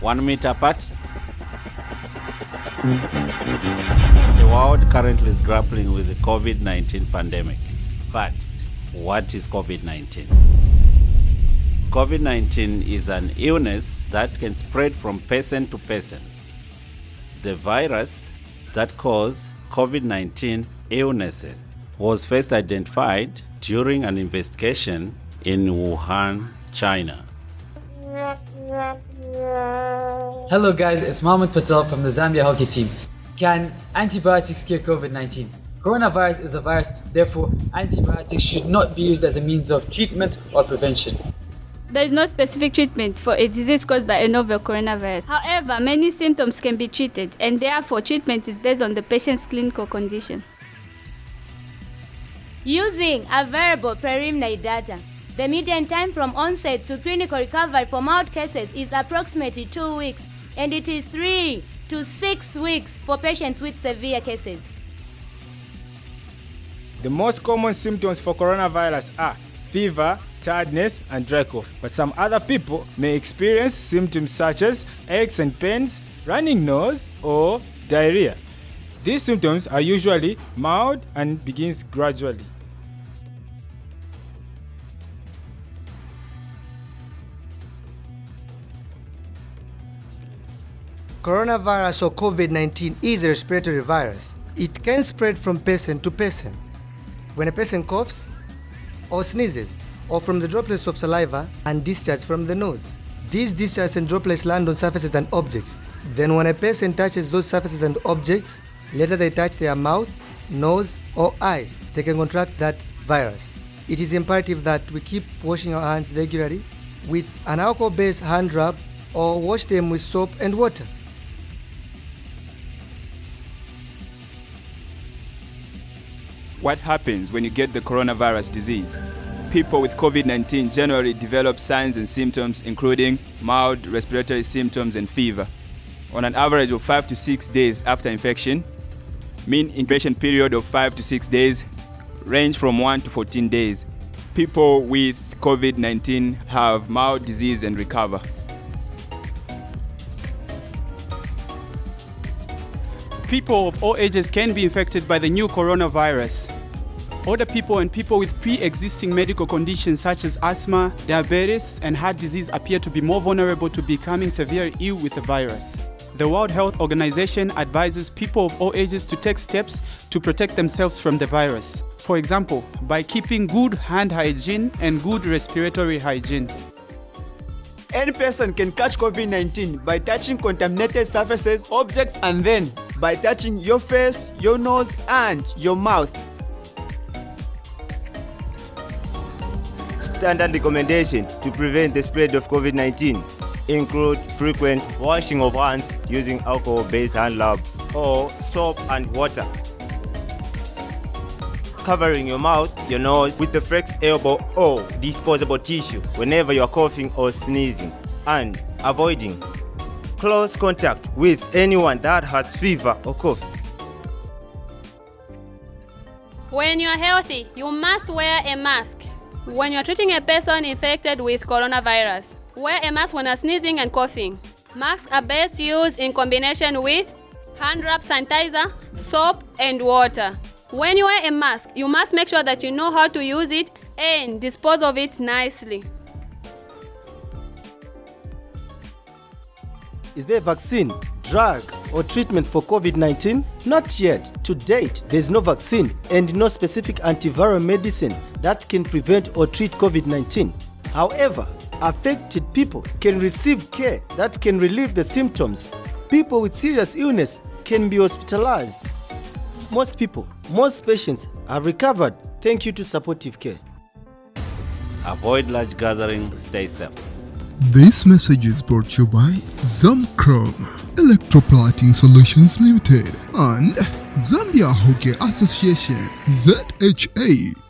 1 meter apart. The world currently is grappling with the COVID-19 pandemic. But what is COVID-19? COVID-19 is an illness that can spread from person to person. The virus that causes COVID-19 illnesses was first identified during an investigation in Wuhan, China. Hello guys, it's Mohammed Patel from the Zambia hockey team. Can antibiotics cure COVID-19? Coronavirus is a virus, therefore antibiotics should not be used as a means of treatment or prevention. There is no specific treatment for a disease caused by a novel coronavirus. However, many symptoms can be treated, and therefore treatment is based on the patient's clinical condition. Using available preliminary data, the median time from onset to clinical recovery for mild cases is approximately 2 weeks, and it is 3 to 6 weeks for patients with severe cases. The most common symptoms for coronavirus are fever, tiredness, and dry cough. But some other people may experience symptoms such as aches and pains, running nose, or diarrhea. These symptoms are usually mild and begins gradually. Coronavirus or COVID-19 is a respiratory virus. It can spread from person to person. When a person coughs or sneezes, or from the droplets of saliva and discharge from the nose. These discharges and droplets land on surfaces and objects. Then when a person touches those surfaces and objects, later they touch their mouth, nose, or eyes, they can contract that virus. It is imperative that we keep washing our hands regularly with an alcohol-based hand rub or wash them with soap and water. What happens when you get the coronavirus disease? People with COVID-19 generally develop signs and symptoms including mild respiratory symptoms and fever. On an average of 5 to 6 days after infection, mean incubation period of 5 to 6 days, range from 1 to 14 days. People with COVID-19 have mild disease and recover. People of all ages can be infected by the new coronavirus. Older people and people with pre-existing medical conditions such as asthma, diabetes, and heart disease appear to be more vulnerable to becoming severely ill with the virus. The World Health Organization advises people of all ages to take steps to protect themselves from the virus. For example, by keeping good hand hygiene and good respiratory hygiene. Any person can catch COVID-19 by touching contaminated surfaces, objects, and then by touching your face, your nose, and your mouth. Standard recommendation to prevent the spread of COVID-19 include frequent washing of hands using alcohol-based hand rub or soap and water. Covering your mouth, your nose with a flexed elbow or disposable tissue whenever you are coughing or sneezing, and avoiding close contact with anyone that has fever or cough. When you are healthy, you must wear a mask. When you are treating a person infected with coronavirus, wear a mask when you are sneezing and coughing. Masks are best used in combination with hand rub sanitizer, soap, and water. When you wear a mask, you must make sure that you know how to use it and dispose of it nicely. Is there a vaccine, drug, or treatment for COVID-19? Not yet. To date, there is no vaccine and no specific antiviral medicine that can prevent or treat COVID-19. However, affected people can receive care that can relieve the symptoms. People with serious illness can be hospitalized. Most patients are recovered. Thank you to supportive care. Avoid large gatherings, stay safe. This message is brought to you by Zamcrom, Electroplating Solutions Limited, and Zambia Hockey Association, ZHA.